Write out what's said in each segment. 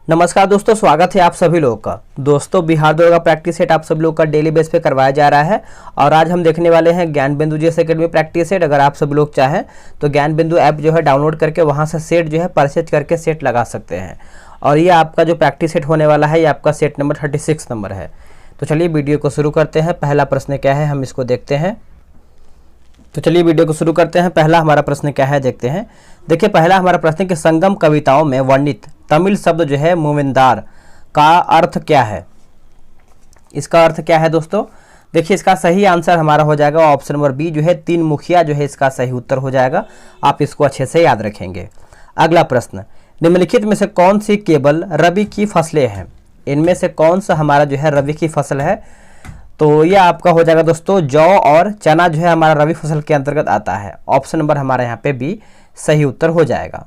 नमस्कार दोस्तों, स्वागत है आप सभी लोगों का। दोस्तों, बिहार दौड़ का प्रैक्टिस सेट आप सभी लोग का डेली बेस पे करवाया जा रहा है और आज हम देखने वाले हैं ज्ञान बिंदु जीएस एकेडमी प्रैक्टिस सेट। अगर आप सभी लोग चाहें तो ज्ञान बिंदु ऐप जो है डाउनलोड करके वहां से सेट जो है परचेज करके सेट लगा सकते हैं। और ये आपका जो प्रैक्टिस सेट होने वाला है ये आपका सेट नंबर 36 नंबर है। तो चलिए वीडियो को शुरू करते हैं। पहला प्रश्न क्या है हम इसको देखते हैं। तो चलिए वीडियो को शुरू करते हैं। पहला हमारा प्रश्न क्या है देखते हैं। देखिए, पहला हमारा प्रश्न कि संगम कविताओं में वर्णित तमिल शब्द जो है मोमिंदार का अर्थ क्या है। इसका अर्थ क्या है दोस्तों? देखिए, इसका सही आंसर हमारा हो जाएगा ऑप्शन नंबर बी जो है तीन मुखिया जो है इसका सही उत्तर हो जाएगा। आप इसको अच्छे से याद रखेंगे। अगला प्रश्न, निम्नलिखित में से कौन सी केवल रबी की फसलें हैं। इनमें से कौन सा हमारा जो है रबी की फसल है? तो ये आपका हो जाएगा दोस्तों जौ और चना जो है हमारा रबी फसल के अंतर्गत आता है। ऑप्शन नंबर हमारे यहाँ पे भी सही उत्तर हो जाएगा।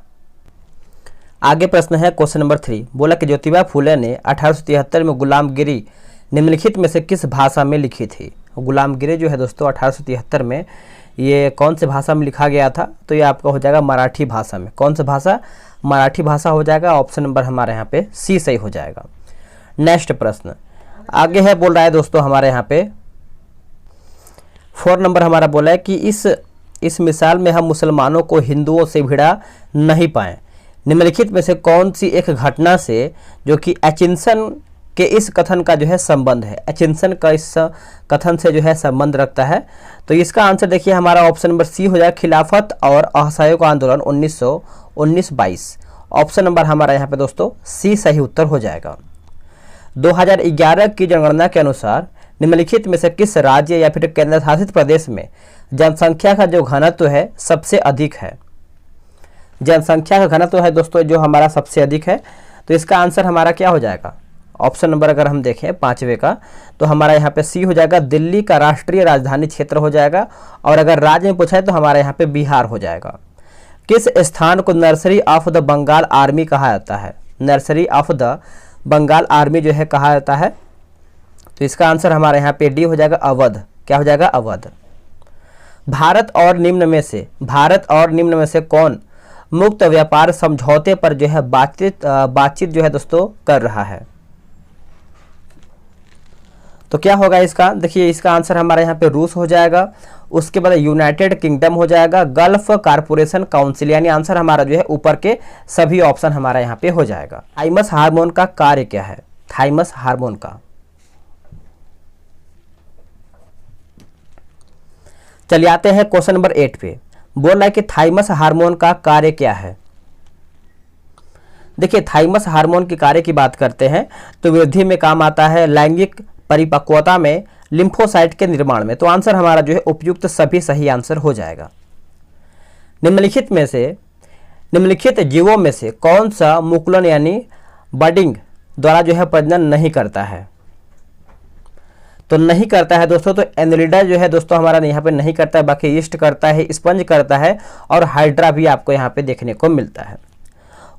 आगे प्रश्न है क्वेश्चन नंबर 3। बोला कि ज्योतिबा फुले ने 1873 में गुलामगिरी निम्नलिखित में से किस भाषा में लिखी थी। गुलामगिरी जो है दोस्तों 1873 में ये कौन से भाषा में लिखा गया था? तो ये आपका हो जाएगा मराठी भाषा में। कौन सा भाषा? मराठी भाषा हो जाएगा। ऑप्शन नंबर हमारे यहाँ पे सी सही हो जाएगा। नेक्स्ट प्रश्न आगे है, बोल रहा है दोस्तों हमारे यहाँ पे 4 नंबर हमारा बोला है कि इस मिसाल में हम मुसलमानों को हिंदुओं से भिड़ा नहीं पाए। निम्नलिखित में से कौन सी एक घटना से जो कि एचिंसन के इस कथन का जो है संबंध है। एचिंसन का इस कथन से जो है संबंध रखता है। तो इसका आंसर देखिए हमारा ऑप्शन नंबर सी हो जाएगा खिलाफत और असहयोग आंदोलन 1919-22। ऑप्शन नंबर हमारा यहाँ पे दोस्तों सी सही उत्तर हो जाएगा। 2011 की जनगणना के अनुसार निम्नलिखित में से किस राज्य या फिर केंद्र शासित प्रदेश में जनसंख्या का जो घनत्व है सबसे अधिक है। जनसंख्या का घनत्व है दोस्तों जो हमारा सबसे अधिक है। तो इसका आंसर हमारा क्या हो जाएगा? ऑप्शन नंबर अगर हम देखें 5वें का तो हमारा यहाँ पे सी हो जाएगा। दिल्ली का राष्ट्रीय राजधानी क्षेत्र हो जाएगा। और अगर राज्य में पूछा है तो हमारा यहाँ पे बिहार हो जाएगा। किस स्थान को nursery of the Bengal army कहा जाता है? Nursery of the Bengal army जो है कहा जाता है। तो इसका आंसर हमारे यहाँ पे डी हो जाएगा अवध। क्या हो जाएगा? अवध। भारत और निम्न में से कौन मुक्त व्यापार समझौते पर जो है बातचीत जो है दोस्तों कर रहा है। तो क्या होगा इसका? देखिए, इसका आंसर हमारे यहाँ पे रूस हो जाएगा। उसके बाद यूनाइटेड किंगडम हो जाएगा। गल्फ कारपोरेशन काउंसिल, यानी आंसर हमारा जो है ऊपर के सभी ऑप्शन हमारा यहाँ पे हो जाएगा। थाइमस हार्मोन का कार्य क्या है? थाइमस हार्मोन का, चलिए आते हैं क्वेश्चन नंबर 8 पे। बोल रहा है कि थाइमस हार्मोन का कार्य क्या है। देखिए, थाइमस हार्मोन के कार्य की बात करते हैं तो वृद्धि में काम आता है, लैंगिक परिपक्वता में, लिम्फोसाइट के निर्माण में। तो आंसर हमारा जो है उपयुक्त सभी सही आंसर हो जाएगा। निम्नलिखित जीवों में से कौन सा मुकुलन यानी बडिंग द्वारा जो है प्रजनन नहीं करता है? तो नहीं करता है दोस्तों तो एनिलिडा जो है दोस्तों हमारा यहाँ पे नहीं करता है, बाकी ईस्ट करता है, स्पंज करता है और हाइड्रा भी आपको यहाँ पे देखने को मिलता है।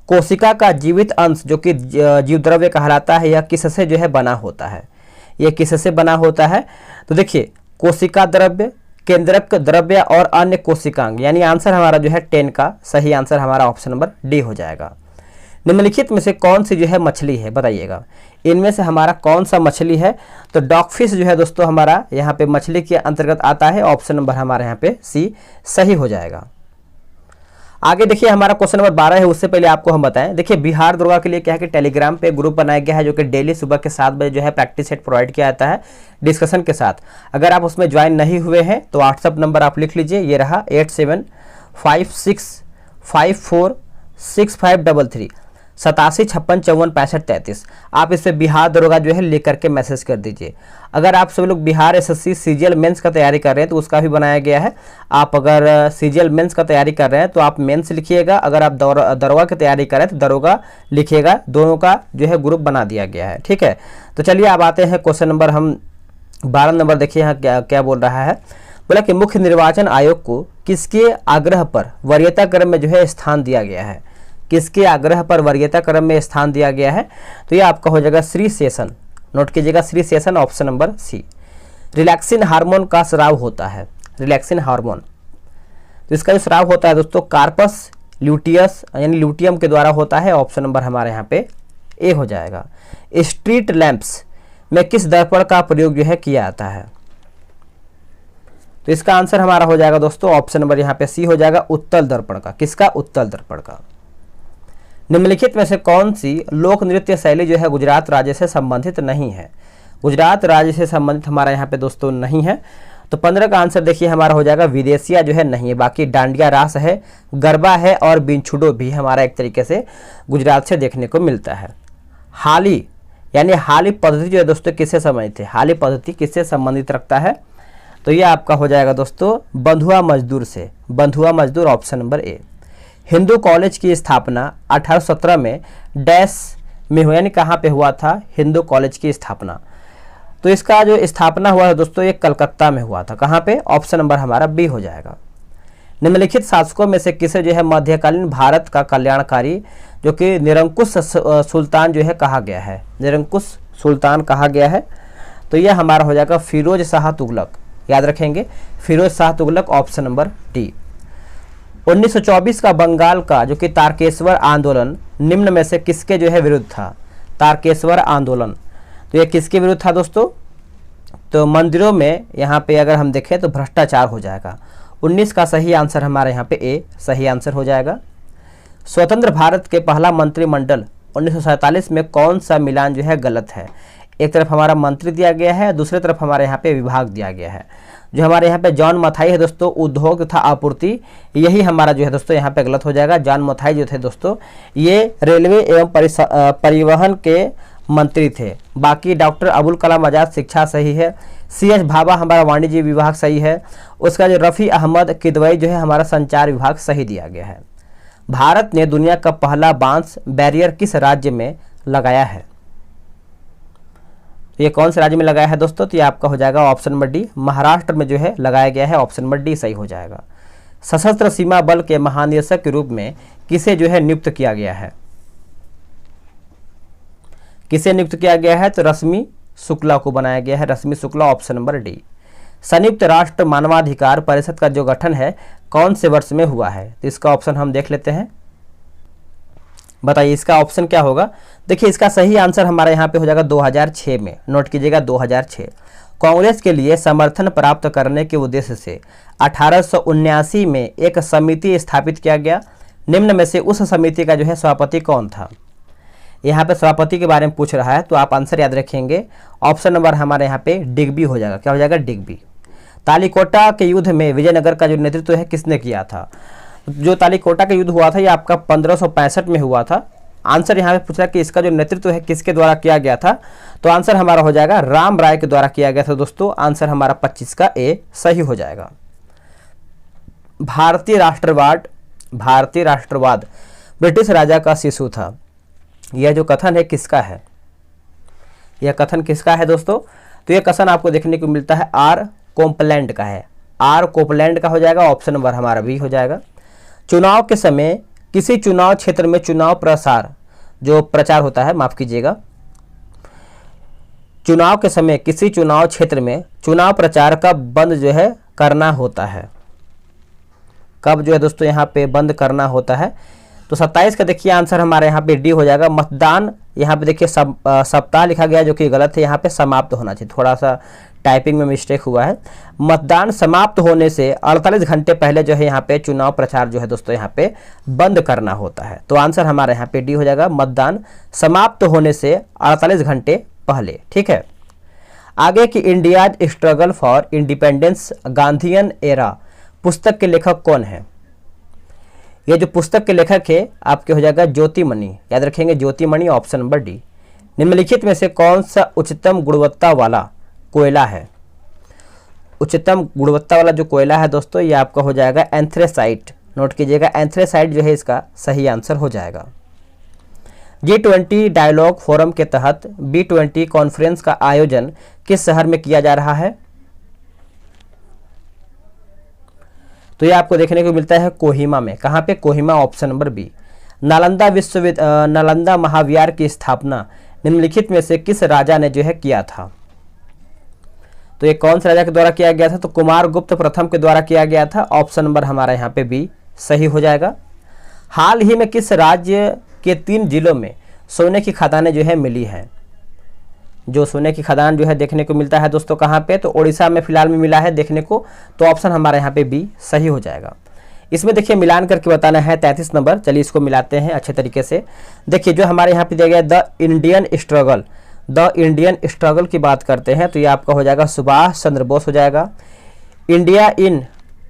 कोशिका का जीवित अंश जो कि जीवद्रव्य कहलाता है, यह किससे जो है बना होता है? ये किससे बना होता है? तो देखिए, कोशिका द्रव्य, केंद्रक द्रव्य और अन्य कोशिकांग, यानी आंसर हमारा जो है 10 का सही आंसर हमारा ऑप्शन नंबर डी हो जाएगा। निम्नलिखित में से कौन सी जो है मछली है बताइएगा। इनमें से हमारा कौन सा मछली है? तो डॉगफिश जो है दोस्तों हमारा यहाँ पे मछली के अंतर्गत आता है। ऑप्शन नंबर हमारे यहाँ पे सी सही हो जाएगा। आगे देखिए हमारा क्वेश्चन नंबर 12 है। उससे पहले आपको हम बताएं, देखिए बिहार दुर्गा के लिए क्या है कि टेलीग्राम पे ग्रुप बनाया गया है जो कि डेली सुबह के 7 बजे जो है प्रैक्टिस सेट प्रोवाइड किया जाता है डिस्कशन के साथ। अगर आप उसमें ज्वाइन नहीं हुए हैं तो व्हाट्सअप नंबर आप लिख लीजिए, ये रहा 8756546533 8756546533। आप इस पे बिहार दरोगा जो है लेकर के मैसेज कर दीजिए। अगर आप सभी लोग बिहार एसएससी सीजीएल मेंस का तैयारी कर रहे हैं तो उसका भी बनाया गया है। आप अगर सीजीएल मेंस का तैयारी कर रहे हैं तो आप मेंस लिखिएगा, अगर आप दरोगा की तैयारी कर रहे हैं तो दरोगा लिखिएगा। दोनों का जो है ग्रुप बना दिया गया है, ठीक है। तो चलिए अब आते हैं क्वेश्चन नंबर हम 12 नंबर। देखिए यहाँ क्या बोल रहा है। बोला कि मुख्य निर्वाचन आयोग को किसके आग्रह पर वरीयता क्रम में जो है स्थान दिया गया है। किसके आग्रह पर वरीयता क्रम में स्थान दिया गया है? तो ये आपका हो जाएगा श्री शेषन। नोट कीजिएगा, Shri Seshan, option number C. Relaxin hormone का स्राव होता है। रिलैक्सिन हार्मोन, तो इसका जो स्राव होता है दोस्तों कार्पस ल्यूटियस यानी ल्यूटियम के द्वारा होता है। ऑप्शन नंबर हमारे यहाँ पे ए हो जाएगा। स्ट्रीट लैंप्स में किस दर्पण का प्रयोग जो है किया जाता है? तो इसका आंसर हमारा हो जाएगा दोस्तों ऑप्शन नंबर यहाँ पे सी हो जाएगा, उत्तल दर्पण का। किसका? उत्तल दर्पण का। निम्नलिखित में से कौन सी लोक नृत्य शैली जो है गुजरात राज्य से संबंधित नहीं है? गुजरात राज्य से संबंधित हमारा यहाँ पे दोस्तों नहीं है। तो 15 का आंसर देखिए हमारा हो जाएगा विदेशिया जो है नहीं है। बाकी डांडिया रास है, गरबा है और बिनछुडो भी हमारा एक तरीके से गुजरात से देखने को मिलता है। हाली यानी हाली पद्धति जो है दोस्तों किससे संबंधित है? हाली पद्धति किससे संबंधित रखता है? तो ये आपका हो जाएगा दोस्तों बंधुआ मजदूर से। बंधुआ मजदूर option number A. Hindu college की स्थापना 1817 में डैश में हुआ, यानी कहाँ पे हुआ था हिंदू कॉलेज की स्थापना? तो इसका जो स्थापना हुआ है दोस्तों ये कलकत्ता में हुआ था। कहाँ पे? ऑप्शन नंबर हमारा बी हो जाएगा। निम्नलिखित शासकों में से किसे जो है मध्यकालीन भारत का कल्याणकारी जो कि निरंकुश सुल्तान जो है कहा गया है? निरंकुश सुल्तान कहा गया है। तो यह हमारा हो जाएगा फिरोज शाह तुगलक। याद रखेंगे Firoz Shah Tughlaq, option number D. 1924 का बंगाल का जो कि तारकेश्वर आंदोलन निम्न में से किसके जो है विरुद्ध था? तारकेश्वर आंदोलन तो ये किसके विरुद्ध था दोस्तों? तो मंदिरों में यहाँ पे अगर हम देखें तो भ्रष्टाचार हो जाएगा। 19 का सही आंसर हमारे यहाँ पे ए सही आंसर हो जाएगा। स्वतंत्र भारत के पहला मंत्रिमंडल 1947 में कौन सा मिलान जो है गलत है? एक तरफ हमारा मंत्री दिया गया है, दूसरी तरफ हमारे यहाँ पे विभाग दिया गया है। जो हमारे यहाँ पे जॉन मथाई है दोस्तों उद्योग तथा आपूर्ति, यही हमारा जो है दोस्तों यहाँ पे गलत हो जाएगा। जॉन मथाई जो थे दोस्तों ये रेलवे एवं परिवहन के मंत्री थे। बाकी डॉक्टर अबुल कलाम आज़ाद शिक्षा सही है। सी.एच. भाभा हमारा वाणिज्य विभाग सही है। उसका जो रफ़ी अहमद किदवई जो है हमारा संचार विभाग सही दिया गया है। भारत ने दुनिया का पहला बांस बैरियर किस राज्य में लगाया है? ये कौन से राज्य में लगाया है दोस्तों? तो ये आपका हो जाएगा ऑप्शन नंबर डी, महाराष्ट्र में जो है लगाया गया है। ऑप्शन नंबर डी सही हो जाएगा। सशस्त्र सीमा बल के महानिदेशक के रूप में किसे जो है नियुक्त किया गया है? किसे नियुक्त किया गया है? तो रश्मि शुक्ला को बनाया गया है। रश्मि शुक्ला, ऑप्शन नंबर डी। संयुक्त राष्ट्र मानवाधिकार परिषद का जो गठन है कौन से वर्ष में हुआ है? तो इसका ऑप्शन हम देख लेते हैं। बताइए इसका ऑप्शन क्या होगा? देखिए इसका सही आंसर हमारा यहाँ पे हो जाएगा 2006 में। नोट कीजिएगा 2006। कांग्रेस के लिए समर्थन प्राप्त करने के उद्देश्य से 1879 में एक समिति स्थापित किया गया। निम्न में से उस समिति का जो है सभापति कौन था? यहाँ पे सभापति के बारे में पूछ रहा है तो आप आंसर याद रखेंगे। ऑप्शन नंबर हमारे यहाँ पे डिग्बी हो जाएगा। क्या हो जाएगा? डिग्बी। तालीकोटा के युद्ध में विजयनगर का जो नेतृत्व है किसने किया था? जो तालीकोटा का युद्ध हुआ था ये आपका 1565 में हुआ था। आंसर यहाँ पे पूछ रहा है कि इसका जो नेतृत्व है किसके द्वारा किया गया था? तो आंसर हमारा हो जाएगा राम राय के द्वारा किया गया था दोस्तों। आंसर हमारा 25 का ए सही हो जाएगा। भारतीय राष्ट्रवाद ब्रिटिश राजा का शिशु था। यह जो कथन है किसका है? यह कथन किसका है दोस्तों? तो यह कथन आपको देखने को मिलता है आर कोपलैंड का है। आर कोपलैंड का हो जाएगा। ऑप्शन नंबर हमारा बी हो जाएगा। चुनाव के समय किसी चुनाव क्षेत्र में चुनाव प्रचार होता है, माफ कीजिएगा, चुनाव के समय किसी चुनाव क्षेत्र में चुनाव प्रचार का बंद जो है करना होता है। कब जो है दोस्तों यहाँ पे बंद करना होता है? तो 27 का देखिए आंसर हमारे यहाँ पे डी हो जाएगा। मतदान यहाँ पे देखिए सप्ताह लिखा गया जो कि गलत है। यहाँ पे समाप्त होना चाहिए, थोड़ा सा टाइपिंग में मिस्टेक हुआ है। मतदान समाप्त होने से 48 घंटे पहले जो है यहाँ पे चुनाव प्रचार जो है दोस्तों यहाँ पे बंद करना होता है। तो आंसर हमारे यहाँ पे डी हो जाएगा, मतदान समाप्त होने से 48 घंटे पहले। ठीक है, आगे की India's struggle for independence Gandhian era पुस्तक के लेखक कौन है? ये जो पुस्तक के लेखक है आपके हो जाएगा ज्योतिमणि। याद रखेंगे ज्योतिमणि, ऑप्शन नंबर डी। निम्नलिखित में से कौन सा उच्चतम गुणवत्ता वाला कोयला है? उच्चतम गुणवत्ता वाला जो कोयला है दोस्तों ये आपका हो जाएगा एंथ्रेसाइट। नोट कीजिएगा एंथ्रेसाइट जो है इसका सही आंसर हो जाएगा। G20 डायलॉग फोरम के तहत B20 कॉन्फ्रेंस का आयोजन किस शहर में किया जा रहा है? तो ये आपको देखने को मिलता है कोहिमा में। कहाँ पे? Kohima, option number B. Nalanda Mahavihara की स्थापना निम्नलिखित में से किस राजा ने जो है किया था? तो ये कौन से राजा के द्वारा किया गया था? तो कुमारगुप्त प्रथम के द्वारा किया गया था। ऑप्शन नंबर हमारा यहाँ पे बी सही हो जाएगा। हाल ही में किस राज्य के 3 जिलों में सोने की खदानें जो है मिली हैं। जो सोने की खदान जो है देखने को मिलता है दोस्तों कहाँ पे, तो उड़ीसा में फिलहाल में मिला है देखने को, तो ऑप्शन हमारा यहाँ पे बी सही हो जाएगा। इसमें देखिए मिलान करके बताना है 33 नंबर। चलिए इसको मिलाते हैं अच्छे तरीके से। देखिए जो हमारे यहाँ पे दिया गया द इंडियन स्ट्रगल की बात करते हैं तो ये आपका हो जाएगा सुभाष चंद्र बोस हो जाएगा। इंडिया इन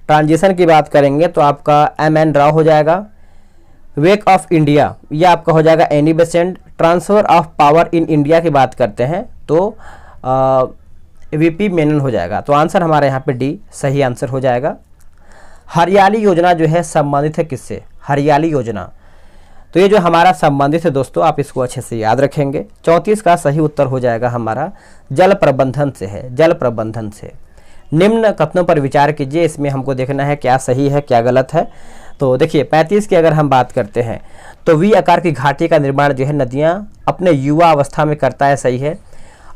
ट्रांजिशन की बात करेंगे तो आपका एम.एन. राव हो जाएगा। वेक ऑफ इंडिया ये आपका हो जाएगा Annie Besant. Transfer of power in India की बात करते हैं तो वीपी मेनन हो जाएगा। तो आंसर हमारे यहाँ पे डी सही आंसर हो जाएगा। हरियाली योजना जो है संबंधित है किससे? हरियाली योजना, तो ये जो हमारा संबंधित है दोस्तों, आप इसको अच्छे से याद रखेंगे। 34 का सही उत्तर हो जाएगा हमारा जल प्रबंधन से है, जल प्रबंधन से। निम्न कथनों पर विचार कीजिए, इसमें हमको देखना है क्या सही है क्या गलत है। तो देखिए 35 की अगर हम बात करते हैं तो वी आकार की घाटी का निर्माण जो है नदियाँ अपने युवा अवस्था में करता है, सही है।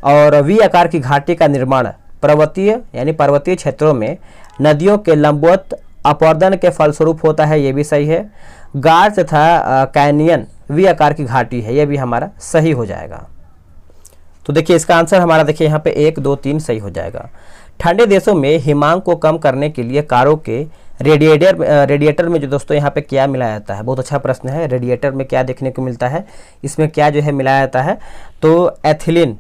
और वी आकार की घाटी का निर्माण पर्वतीय यानी पर्वतीय क्षेत्रों में नदियों के लंबवत अपवर्दन के फलस्वरूप होता है, ये भी सही है। गार तथा कैनियन वी आकार की घाटी है, ये भी हमारा सही हो जाएगा। तो देखिए इसका आंसर हमारा देखिए यहाँ पे 1, 2, 3 सही हो जाएगा। ठंडे देशों में हिमांक को कम करने के लिए कारों के रेडिएटर में जो दोस्तों यहाँ पे क्या मिलाया जाता है? बहुत अच्छा प्रश्न है। रेडिएटर में क्या देखने को मिलता है, इसमें क्या जो है मिलाया जाता है? तो एथिलीन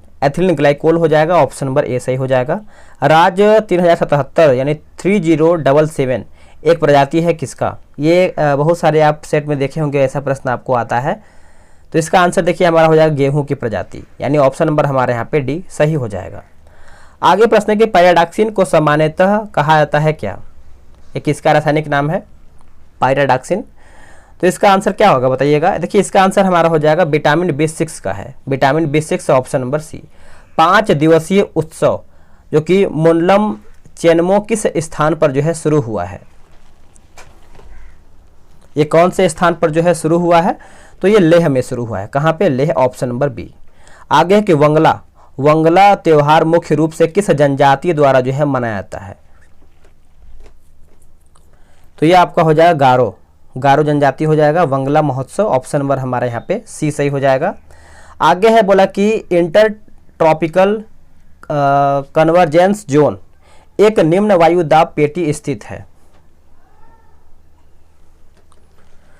ग्लाइकोल हो जाएगा, ऑप्शन नंबर ए सही हो जाएगा। राज 3077 यानी 3077 एक प्रजाति है किसका? ये बहुत सारे आप सेट में देखे होंगे, ऐसा प्रश्न आपको आता है। तो इसका आंसर देखिए हमारा हो जाएगा गेहूं की प्रजाति, यानी ऑप्शन नंबर हमारे यहाँ पे डी सही हो जाएगा। आगे प्रश्न है कि पायराडॉक्सिन को सामान्यतः कहा जाता है क्या? ये किसका रासायनिक नाम है? पायराडॉक्सिन। तो इसका आंसर क्या होगा बताइएगा। देखिए इसका आंसर हमारा हो जाएगा विटामिन B6 का है, विटामिन B6 ऑप्शन नंबर सी। 5 दिवसीय उत्सव जो कि मोनलम चेनमो किस स्थान पर जो है शुरू हुआ है? ये कौन से स्थान पर जो है शुरू हुआ है? तो ये लेह में शुरू हुआ है। कहाँ पे? Leh, option number B. आगे है कि वंगला त्योहार मुख्य रूप से किस जनजाति द्वारा जो है मनाया जाता है? तो ये आपका हो जाएगा गारो जनजाति हो जाएगा। वंगला महोत्सव, ऑप्शन नंबर हमारे यहाँ पे सी सही हो जाएगा। आगे है बोला कि इंटर ट्रॉपिकल कन्वर्जेंस जोन एक निम्न वायु दाब पेटी स्थित है।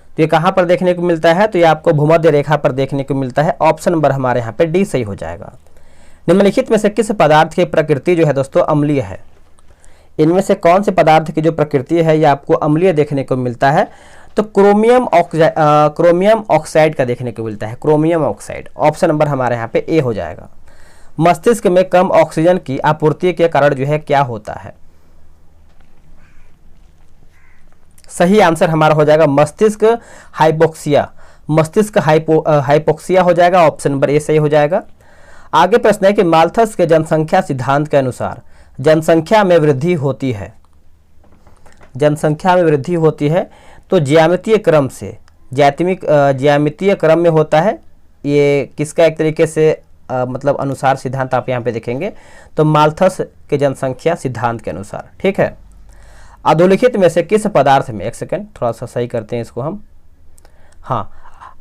तो ये कहाँ पर देखने को मिलता है? तो ये आपको भूमध्य रेखा पर देखने को मिलता है, ऑप्शन नंबर हमारे यहाँ पे डी सही हो जाएगा। निम्नलिखित में से किस पदार्थ की प्रकृति जो है दोस्तों अम्लीय है? इनमें से कौन से पदार्थ की जो प्रकृति है ये आपको अम्लीय देखने को मिलता है? तो क्रोमियम ऑक्साइड का देखने को मिलता है, क्रोमियम ऑक्साइड, ऑप्शन नंबर हमारे यहाँ पे ए हो जाएगा। मस्तिष्क में कम ऑक्सीजन की आपूर्ति के कारण जो है क्या होता है? सही आंसर हमारा हो जाएगा मस्तिष्क हाइपोक्सिया हो जाएगा, ऑप्शन नंबर ए सही हो जाएगा। आगे प्रश्न है कि माल्थस के जनसंख्या सिद्धांत के अनुसार जनसंख्या में वृद्धि होती है, जनसंख्या में वृद्धि होती है तो ज्यामितीय क्रम से, ज्यामितीय क्रम में होता है। ये किसका एक तरीके से मतलब अनुसार सिद्धांत आप यहाँ पे देखेंगे तो माल्थस के जनसंख्या सिद्धांत के अनुसार, ठीक है। अधोलिखित में से किस पदार्थ में, एक सेकेंड थोड़ा सा सही करते हैं इसको हम, हाँ,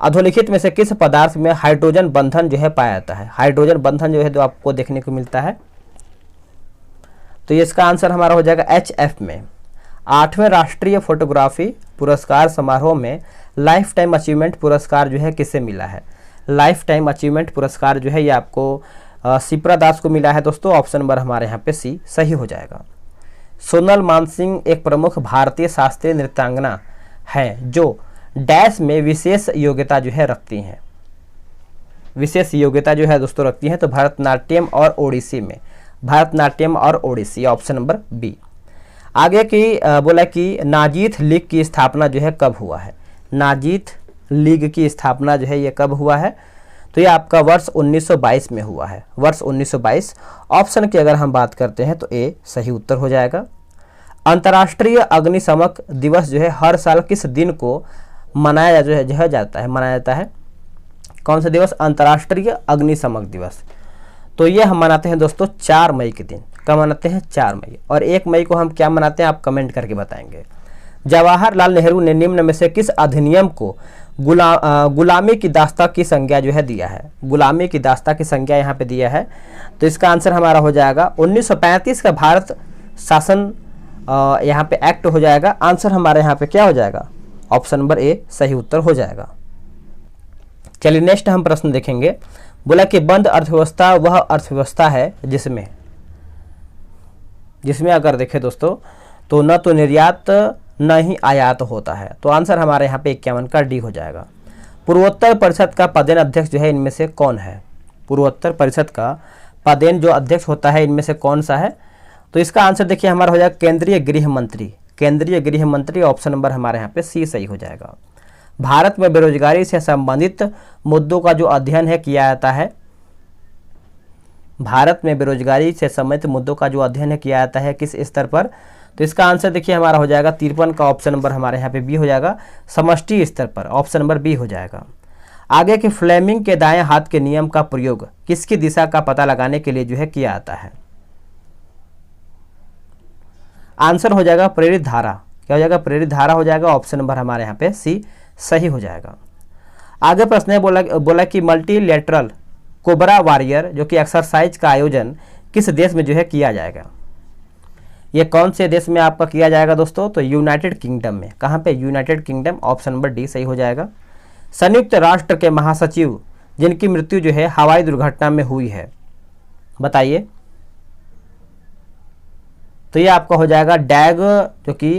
अधोलिखित में से किस पदार्थ में हाइड्रोजन बंधन जो है पाया जाता है? हाइड्रोजन बंधन जो है जो आपको देखने को मिलता है, तो इसका आंसर हमारा हो जाएगा HF में। 8वें राष्ट्रीय फोटोग्राफी पुरस्कार समारोह में लाइफ टाइम अचीवमेंट पुरस्कार जो है किससे मिला है? लाइफ टाइम अचीवमेंट पुरस्कार जो है ये आपको शिप्रा दास को मिला है दोस्तों, ऑप्शन नंबर हमारे यहाँ पे सी सही हो जाएगा। सोनल मानसिंह एक प्रमुख भारतीय शास्त्रीय नृत्यांगना है जो डैश में विशेष योग्यता जो है रखती हैं, विशेष योग्यता जो है दोस्तों रखती हैं, तो भरतनाट्यम और ओडिसी में, भरतनाट्यम और ओडिसी, ऑप्शन नंबर बी। आगे की बोला कि नाजीथ लीग की स्थापना जो है कब हुआ है? नाजीथ लीग की स्थापना जो है ये कब हुआ है? तो ये आपका वर्ष 1922 में हुआ है, वर्ष 1922, ऑप्शन की अगर हम बात करते हैं तो ए सही उत्तर हो जाएगा। अंतर्राष्ट्रीय अग्निशमक दिवस जो है हर साल किस दिन को मनाया जाता है? कौन सा दिवस? अंतर्राष्ट्रीय अग्निशमक दिवस। तो ये हम मनाते हैं दोस्तों 4 मई के दिन। कब मनाते हैं? 4 मई। और 1 मई को हम क्या मनाते हैं आप कमेंट करके बताएंगे। जवाहरलाल नेहरू ने निम्न में से किस अधिनियम को गुलामी की दास्ता की संज्ञा जो है दिया है, गुलामी की दास्ता की संज्ञा यहाँ पे दिया है। तो इसका आंसर हमारा हो जाएगा 1935 का भारत शासन यहाँ पे एक्ट हो जाएगा। आंसर हमारे यहाँ पे क्या हो जाएगा, ऑप्शन नंबर ए सही उत्तर हो जाएगा। चलिए नेक्स्ट हम प्रश्न देखेंगे। बोला कि बंद अर्थव्यवस्था वह अर्थव्यवस्था है जिसमें अगर देखें दोस्तों तो न तो निर्यात न ही आयात होता है। तो आंसर हमारे यहाँ पे 51 का डी हो जाएगा। पूर्वोत्तर परिषद का पदेन अध्यक्ष जो है इनमें से कौन है, पूर्वोत्तर परिषद का पदेन जो अध्यक्ष होता है इनमें से कौन सा है। तो इसका आंसर देखिए हमारा हो जाएगा केंद्रीय गृह मंत्री, केंद्रीय गृह मंत्री। ऑप्शन नंबर हमारे यहाँ पे सी सही हो जाएगा। भारत में बेरोजगारी से संबंधित मुद्दों का जो अध्ययन है किया जाता है, भारत में बेरोजगारी से संबंधित मुद्दों का जो अध्ययन है किया जाता है किस स्तर पर। तो इसका आंसर देखिए हमारा हो जाएगा 53 का ऑप्शन नंबर हमारे यहाँ पे बी हो जाएगा, समष्टि स्तर पर। ऑप्शन नंबर बी हो जाएगा। आगे के फ्लेमिंग के दाएं हाथ के नियम का प्रयोग किसकी दिशा का पता लगाने के लिए जो है किया जाता है। आंसर हो जाएगा प्रेरित धारा। क्या हो जाएगा, प्रेरित धारा हो जाएगा। ऑप्शन नंबर हमारे यहाँ पे सी सही हो जाएगा। आगे प्रश्न है बोला कि मल्टीलेटरल कोबरा वॉरियर जो कि एक्सरसाइज का आयोजन किस देश में जो है किया जाएगा। ये कौन से देश में आपका किया जाएगा दोस्तों, तो यूनाइटेड किंगडम में। कहाँ पे, United kingdom. Option number D सही हो जाएगा। संयुक्त राष्ट्र के महासचिव जिनकी मृत्यु जो है हवाई दुर्घटना में हुई है, बताइए। तो ये आपका हो जाएगा डैग जो कि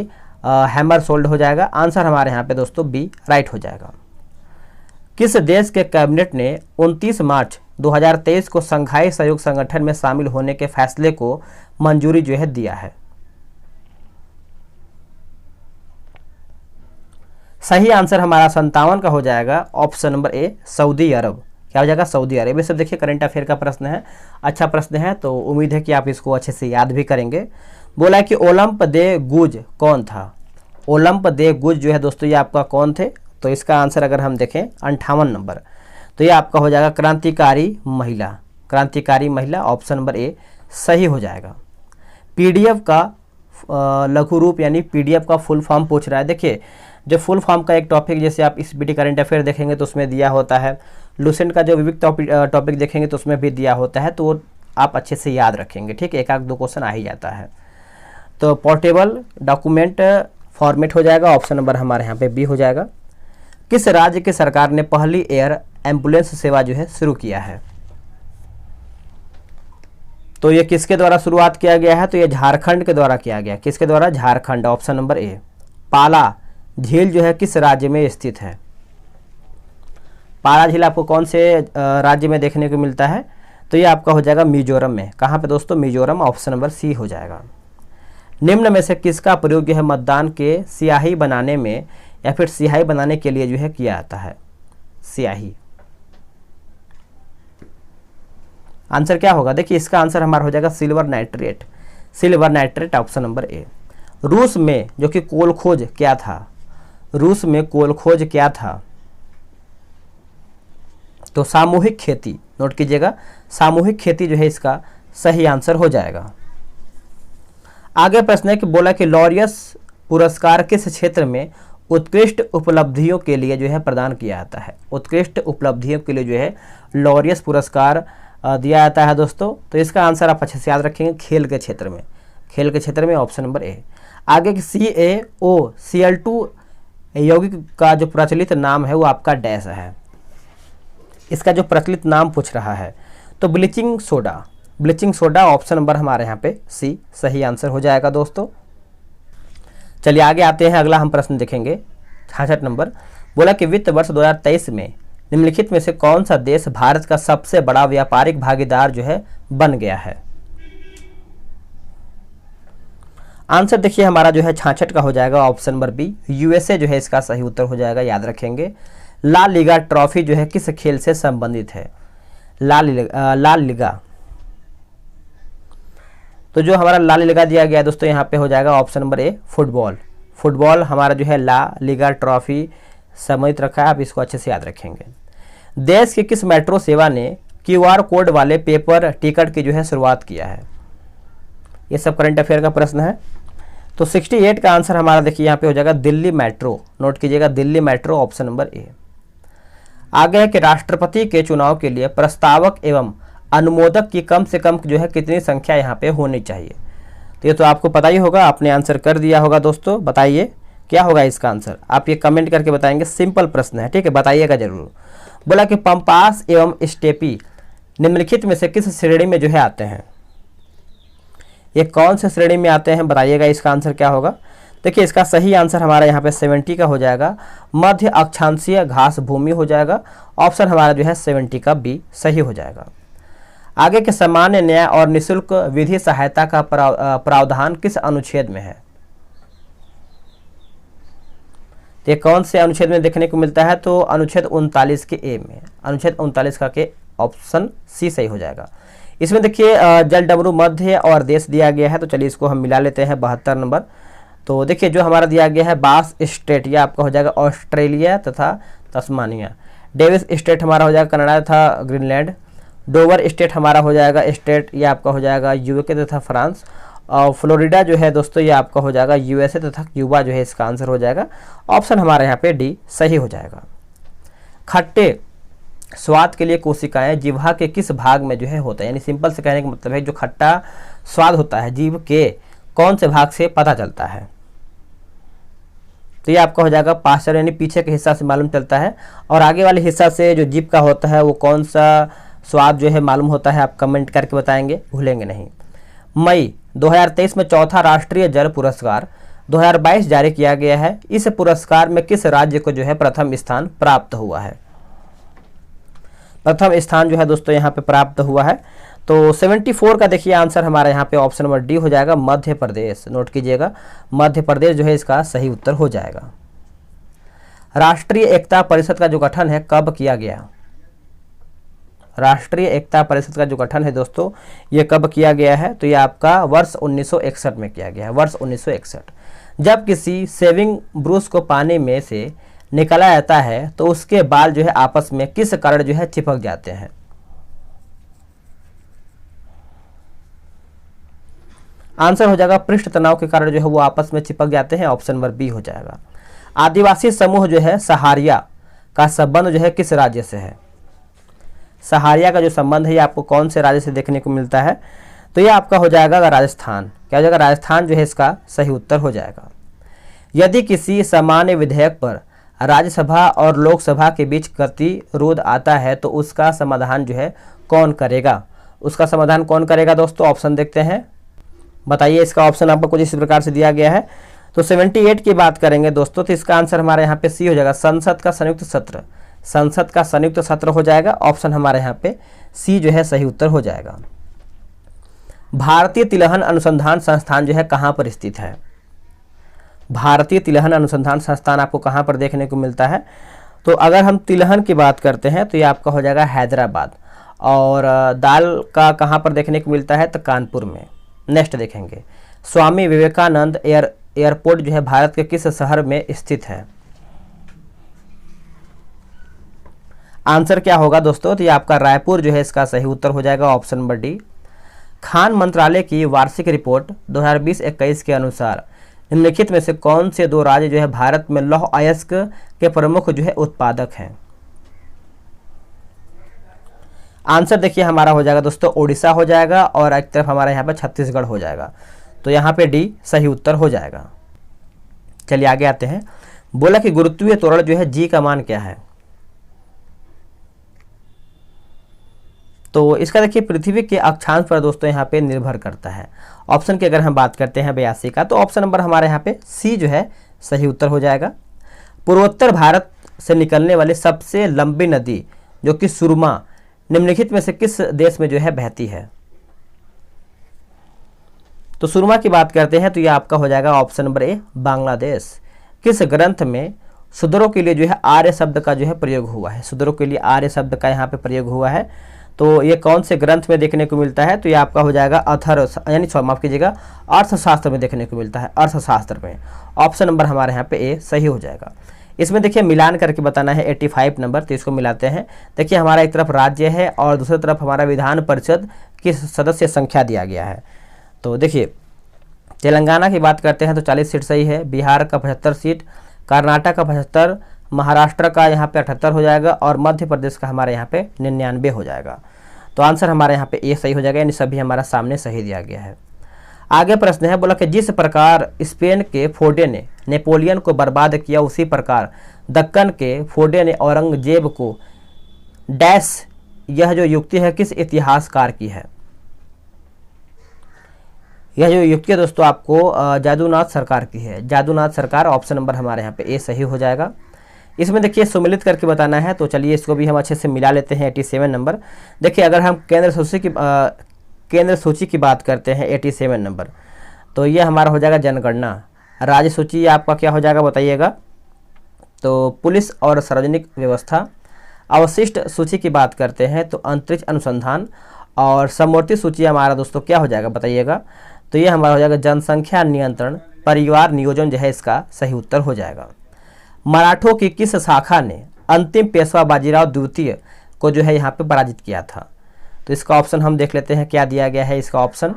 हैमरशोल्ड हो जाएगा। आंसर हमारे यहाँ पे दोस्तों बी राइट हो जाएगा। किस देश के कैबिनेट ने 29 मार्च 2023 को संघाई सहयोग संगठन में शामिल होने के फैसले को मंजूरी जो है दिया है। सही आंसर हमारा 57 का हो जाएगा। ऑप्शन नंबर ए सऊदी अरब। क्या हो जाएगा, सऊदी अरब। ये सब देखिए करंट अफेयर का प्रश्न है, अच्छा प्रश्न है, तो उम्मीद है कि आप इसको अच्छे से याद भी करेंगे। बोला कि ओलंप दे गुज कौन था। ओलंप दे गुज जो है दोस्तों ये आपका कौन थे। तो इसका आंसर अगर हम देखें 58 नंबर, तो ये आपका हो जाएगा क्रांतिकारी महिला, क्रांतिकारी महिला। ऑप्शन नंबर ए सही हो जाएगा। पीडीएफ का लघु रूप यानी पीडीएफ का फुल फॉर्म पूछ रहा है। देखिए जो फुल फॉर्म का एक टॉपिक जैसे आप इस बीटी करंट अफेयर देखेंगे तो उसमें दिया होता है, लुसेंट का जो विविध टॉपिक देखेंगे तो उसमें भी दिया होता है, तो आप अच्छे से याद रखेंगे। ठीक है, एक आध दो क्वेश्चन आ ही जाता है। तो पोर्टेबल डॉक्यूमेंट फॉर्मेट हो जाएगा। ऑप्शन नंबर हमारे यहाँ पे बी हो जाएगा। किस राज्य की सरकार ने पहली एयर एम्बुलेंस सेवा जो है शुरू किया है। तो ये किसके द्वारा शुरुआत किया गया है, तो ये झारखंड के द्वारा किया गया। किसके द्वारा, झारखंड। Option number A. पाला झील जो है किस राज्य में स्थित है। पाला झील आपको कौन से राज्य में देखने को मिलता है, तो ये आपका हो जाएगा मिजोरम में। कहाँ पे दोस्तों, मिजोरम। ऑप्शन नंबर सी हो जाएगा। निम्न में से किसका प्रयोग जो है मतदान के स्याही बनाने में या फिर स्याही बनाने के लिए जो है किया जाता है। स्याही, आंसर क्या होगा, देखिए इसका आंसर हमारा हो जाएगा silver nitrate. Silver nitrate. Option number A. रूस में जो कि कोल खोज क्या था, रूस में कोल खोज क्या था, तो सामूहिक खेती। नोट कीजिएगा, सामूहिक खेती जो है इसका सही आंसर हो जाएगा। आगे प्रश्न है कि बोला कि लॉरियस पुरस्कार किस क्षेत्र में उत्कृष्ट उपलब्धियों के लिए जो है प्रदान किया जाता है। उत्कृष्ट उपलब्धियों के लिए जो है लॉरियस पुरस्कार दिया जाता है दोस्तों। तो इसका आंसर आप अच्छे से याद रखेंगे, खेल के क्षेत्र में। खेल के क्षेत्र में। Option number A. आगे CaOCl2 यौगिक का जो प्रचलित नाम है वो आपका डैश है। इसका जो प्रचलित नाम पूछ रहा है तो bleaching soda. Bleaching soda. Option number हमारे यहाँ पे सी सही आंसर हो जाएगा दोस्तों। चलिए आगे आते हैं, अगला हम प्रश्न देखेंगे 66 नंबर। बोला कि वित्त वर्ष 2023 में निम्नलिखित में से कौन सा देश भारत का सबसे बड़ा व्यापारिक भागीदार जो है बन गया है। आंसर देखिए हमारा जो है 66 का हो जाएगा। ऑप्शन नंबर बी यूएसए जो है इसका सही उत्तर हो जाएगा, याद रखेंगे। ला लीगा ट्रॉफी जो है किस खेल से संबंधित है। ला लीगा, तो जो हमारा ला लीगा दिया गया है दोस्तों यहाँ पे हो जाएगा option number A football. Football हमारा जो है ला लीगा ट्रॉफी सम्मिलित रखा है, आप इसको अच्छे से याद रखेंगे। देश की किस मेट्रो सेवा ने क्यूआर कोड वाले पेपर टिकट की जो है शुरुआत किया है। ये सब करंट अफेयर का प्रश्न है। तो 68 का आंसर हमारा देखिए यहाँ पे हो जाएगा दिल्ली मेट्रो। नोट कीजिएगा, Delhi metro. Option number A. आगे है कि राष्ट्रपति के चुनाव के लिए प्रस्तावक एवं अनुमोदक की कम से कम जो है कितनी संख्या यहाँ पे होनी चाहिए। तो ये तो आपको पता ही होगा, आपने आंसर कर दिया होगा दोस्तों। बताइए क्या होगा इसका आंसर, आप ये कमेंट करके बताएंगे। सिंपल प्रश्न है, ठीक है, बताइएगा जरूर। बोला कि पंपास एवं स्टेपी निम्नलिखित में से किस श्रेणी में जो है आते हैं, ये कौन से श्रेणी में आते हैं, बताइएगा इसका आंसर क्या होगा। देखिए इसका सही आंसर हमारा यहाँ पे 70 का हो जाएगा, मध्य अक्षांशीय घास भूमि हो जाएगा। ऑप्शन हमारा जो है 70 का बी सही हो जाएगा। आगे के सामान्य न्याय और निःशुल्क विधि सहायता का प्रावधान किस अनुच्छेद में है, ये कौन से अनुच्छेद में देखने को मिलता है, तो अनुच्छेद 39 के ए में, अनुच्छेद 39 का के ऑप्शन सी सही हो जाएगा। इसमें देखिए जल डमरू मध्य और देश दिया गया है, तो चलिए इसको हम मिला लेते हैं 72 नंबर। तो देखिए जो हमारा दिया गया है बास स्टेट, यह आपका हो जाएगा ऑस्ट्रेलिया तथा तस्मानिया। डेविस स्टेट हमारा हो जाएगा कनाडा तथा ग्रीनलैंड। डोवर स्टेट हमारा हो जाएगा स्टेट, यह आपका हो जाएगा यूके तथा फ्रांस। और फ्लोरिडा जो है दोस्तों ये आपका हो जाएगा यूएसए तथा क्यूबा जो है इसका आंसर हो जाएगा। ऑप्शन हमारे यहाँ पे डी सही हो जाएगा। खट्टे स्वाद के लिए कोशिकाएं जिह्वा के किस भाग में जो है होता है, यानी सिंपल से कहने का मतलब है जो खट्टा स्वाद होता है जीभ के कौन से भाग से पता चलता है, तो ये आपका हो जाएगा पास्चर, यानी पीछे के हिस्सा से मालूम चलता है। और आगे वाले हिस्सा से जो जीभ का होता है वो कौन सा स्वाद जो है मालूम होता है, आप कमेंट करके बताएंगे, भूलेंगे नहीं। मई 2023 में चौथा राष्ट्रीय जल पुरस्कार 2022 जारी किया गया है। इस पुरस्कार में किस राज्य को जो है प्रथम स्थान प्राप्त हुआ है, प्रथम स्थान जो है दोस्तों यहाँ पे प्राप्त हुआ है। तो 74 का देखिए आंसर हमारा यहाँ पे ऑप्शन नंबर डी हो जाएगा, मध्य प्रदेश। नोट कीजिएगा, मध्य प्रदेश जो है इसका सही उत्तर हो जाएगा। राष्ट्रीय एकता परिषद का जो गठन है कब किया गया, राष्ट्रीय एकता परिषद का जो गठन है दोस्तों ये कब किया गया है, तो ये आपका वर्ष 1961 में किया गया है, वर्ष 1961। जब किसी सेविंग ब्रश को पानी में से निकाला जाता है तो उसके बाल जो है आपस में किस कारण जो है चिपक जाते हैं, आंसर हो जाएगा पृष्ठ तनाव के कारण जो है वो आपस में चिपक जाते हैं। ऑप्शन नंबर बी हो जाएगा। आदिवासी समूह जो है सहारिया का संबंध जो है किस राज्य से है, सहारिया का जो संबंध है ये आपको कौन से राज्य से देखने को मिलता है, तो ये आपका हो जाएगा राजस्थान। क्या हो जाएगा, राजस्थान जो है इसका सही उत्तर हो जाएगा। यदि किसी सामान्य विधेयक पर राज्यसभा और लोकसभा के बीच गतिरोध आता है तो उसका समाधान जो है कौन करेगा, उसका समाधान कौन करेगा दोस्तों, ऑप्शन देखते हैं। बताइए इसका ऑप्शन आपको कुछ इस प्रकार से दिया गया है। तो 78 की बात करेंगे दोस्तों तो इसका आंसर हमारे यहाँ पे सी हो जाएगा, संसद का संयुक्त सत्र, संसद का संयुक्त सत्र हो जाएगा। ऑप्शन हमारे यहाँ पे सी जो है सही उत्तर हो जाएगा। भारतीय तिलहन अनुसंधान संस्थान जो है कहाँ पर स्थित है, भारतीय तिलहन अनुसंधान संस्थान आपको कहाँ पर देखने को मिलता है, तो अगर हम तिलहन की बात करते हैं तो ये आपका हो जाएगा हैदराबाद। और दाल का कहाँ पर देखने को मिलता है, तो कानपुर में। नेक्स्ट देखेंगे, स्वामी विवेकानंद एयरपोर्ट जो है भारत के किस शहर में स्थित है, आंसर क्या होगा दोस्तों, तो ये आपका रायपुर जो है इसका सही उत्तर हो जाएगा। Option number D. खान मंत्रालय की वार्षिक रिपोर्ट 2020-21 के अनुसार निम्नलिखित में से कौन से दो राज्य जो है भारत में लौह अयस्क के प्रमुख जो है उत्पादक हैं, आंसर देखिए हमारा हो जाएगा दोस्तों ओडिशा हो जाएगा और एक तरफ हमारा यहाँ पर छत्तीसगढ़ हो जाएगा। तो यहाँ पे डी सही उत्तर हो जाएगा। चलिए आगे आते हैं। बोला कि गुरुत्वीय त्वरण जो है जी का मान क्या है, तो इसका देखिए पृथ्वी के अक्षांश पर दोस्तों यहाँ पे निर्भर करता है। ऑप्शन की अगर हम बात करते हैं 82 का, तो ऑप्शन नंबर हमारे यहाँ पे सी जो है सही उत्तर हो जाएगा। पूर्वोत्तर भारत से निकलने वाली सबसे लंबी नदी जो कि सुरमा निम्नलिखित में से किस देश में जो है बहती है, तो सुरमा की बात करते हैं तो ये आपका हो जाएगा ऑप्शन नंबर ए बांग्लादेश। किस ग्रंथ में सुदरों के लिए जो है आर्य शब्द का जो है प्रयोग हुआ है, सुदरों के लिए आर्य शब्द का यहाँ पे प्रयोग हुआ है, तो ये कौन से ग्रंथ में देखने को मिलता है, तो ये आपका हो जाएगा अथर्व यानी माफ कीजिएगा अर्थशास्त्र में देखने को मिलता है, अर्थशास्त्र में। ऑप्शन नंबर हमारे यहाँ पे ए सही हो जाएगा। इसमें देखिए मिलान करके बताना है 85 नंबर, तो इसको मिलाते हैं। देखिए हमारा एक तरफ राज्य है और दूसरी तरफ हमारा विधान परिषद की सदस्य संख्या दिया गया है। तो देखिए तेलंगाना की बात करते हैं तो 40 सीट सही है, बिहार का 75 सीट, कर्नाटक का 75, महाराष्ट्र का यहाँ पे 78 हो जाएगा और मध्य प्रदेश का हमारे यहाँ पे 99 हो जाएगा। तो आंसर हमारे यहाँ पे ए सही हो जाएगा, यानी सभी हमारा सामने सही दिया गया है। आगे प्रश्न है, बोला कि जिस प्रकार स्पेन के फोर्डे ने नेपोलियन को बर्बाद किया, उसी प्रकार दक्कन के फोर्डे ने औरंगजेब को डैश, यह जो युक्ति है किस इतिहासकार की है? यह जो युक्ति है दोस्तों आपको जादूनाथ सरकार की है। जादूनाथ सरकार, ऑप्शन नंबर हमारे यहाँ पे ए सही हो जाएगा। इसमें देखिए सम्मिलित करके बताना है, तो चलिए इसको भी हम अच्छे से मिला लेते हैं। 87 नंबर, देखिए अगर हम केंद्र सूची की बात करते हैं 87 नंबर, तो ये हमारा हो जाएगा जनगणना। राज्य सूची आपका क्या हो जाएगा बताइएगा? तो पुलिस और सार्वजनिक व्यवस्था। अवशिष्ट सूची की बात करते हैं तो अंतरिक्ष अनुसंधान। और समवर्ती सूची हमारा दोस्तों क्या हो जाएगा बताइएगा? तो ये हमारा हो जाएगा जनसंख्या नियंत्रण, परिवार नियोजन जो है इसका सही उत्तर हो जाएगा। मराठों की किस शाखा ने अंतिम पेशवा बाजीराव द्वितीय को जो है यहाँ पे पराजित किया था? तो इसका ऑप्शन हम देख लेते हैं क्या दिया गया है इसका ऑप्शन।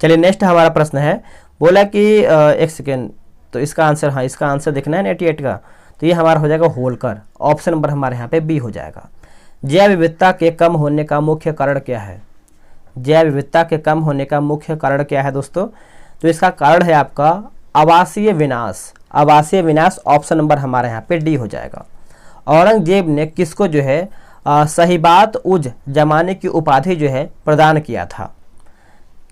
चलिए नेक्स्ट हमारा प्रश्न है, बोला कि एक सेकेंड, तो इसका आंसर, हाँ इसका आंसर देखना है 88 का, तो ये हमारा हो जाएगा होलकर। ऑप्शन नंबर हमारे यहाँ पे बी हो जाएगा। जैव विविधता के कम होने का मुख्य कारण क्या है? जैव विविधता के कम होने का मुख्य कारण क्या है दोस्तों? तो इसका कारण है आपका आवासीय विनाश। आवासीय विनाश, ऑप्शन नंबर हमारे यहाँ पे डी हो जाएगा। औरंगजेब ने किसको जो है सहीबात उज जमाने की उपाधि जो है प्रदान किया था?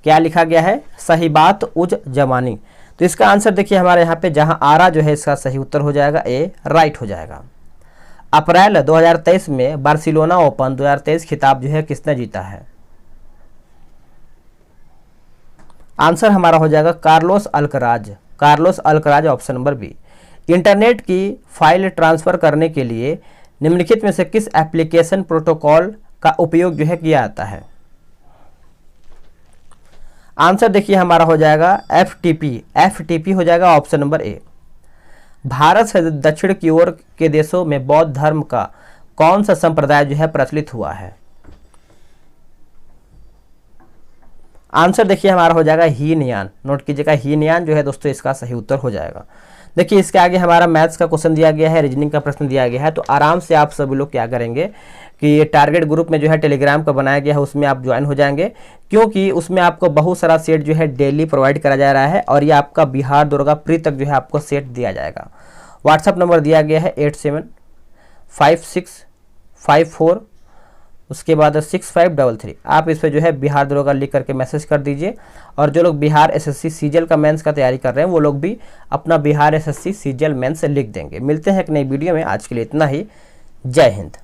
क्या लिखा गया है? सहीबात उज जमानी। तो इसका आंसर देखिए हमारे यहाँ पे जहाँ आरा जो है इसका सही उत्तर हो जाएगा, ए राइट हो जाएगा। अप्रैल 2023 में बार्सिलोना ओपन 2023 खिताब जो है किसने जीता है? आंसर हमारा हो जाएगा Carlos Alcaraz. Carlos Alcaraz, option number B. Internet की फाइल ट्रांसफर करने के लिए निम्नलिखित में से किस एप्लीकेशन प्रोटोकॉल का उपयोग जो है किया जाता है? आंसर देखिए हमारा हो जाएगा FTP। FTP हो जाएगा ऑप्शन नंबर ए। भारत से दक्षिण की ओर के देशों में बौद्ध धर्म का कौन सा संप्रदाय जो है प्रचलित हुआ है? आंसर देखिए हमारा हो जाएगा हीनयान। नोट कीजिएगा, हीनयान जो है दोस्तों इसका सही उत्तर हो जाएगा। देखिए इसके आगे हमारा मैथ्स का क्वेश्चन दिया गया है, रीजनिंग का प्रश्न दिया गया है, तो आराम से आप सभी लोग क्या करेंगे कि ये टारगेट ग्रुप में जो है टेलीग्राम का बनाया गया है उसमें आप ज्वाइन हो जाएंगे, क्योंककि उसमें आपको बहुत सारा सेट जो है डेली प्रोवाइड करा जा रहा है और ये आपका बिहार दुर्गा प्री तक जो है आपको सेट दिया जाएगा। व्हाट्सअप नंबर दिया गया है 875654, उसके बाद 6533। आप इस पर जो है बिहार दुर्गा लिख करके मैसेज कर दीजिए। और जो लोग बिहार SSC सीजीएल का मेंस का तैयारी कर रहे हैं वो लोग भी अपना बिहार SSC सीजीएल मेंस लिख देंगे। मिलते हैं एक नई वीडियो में, आज के लिए इतना ही। जय हिंद।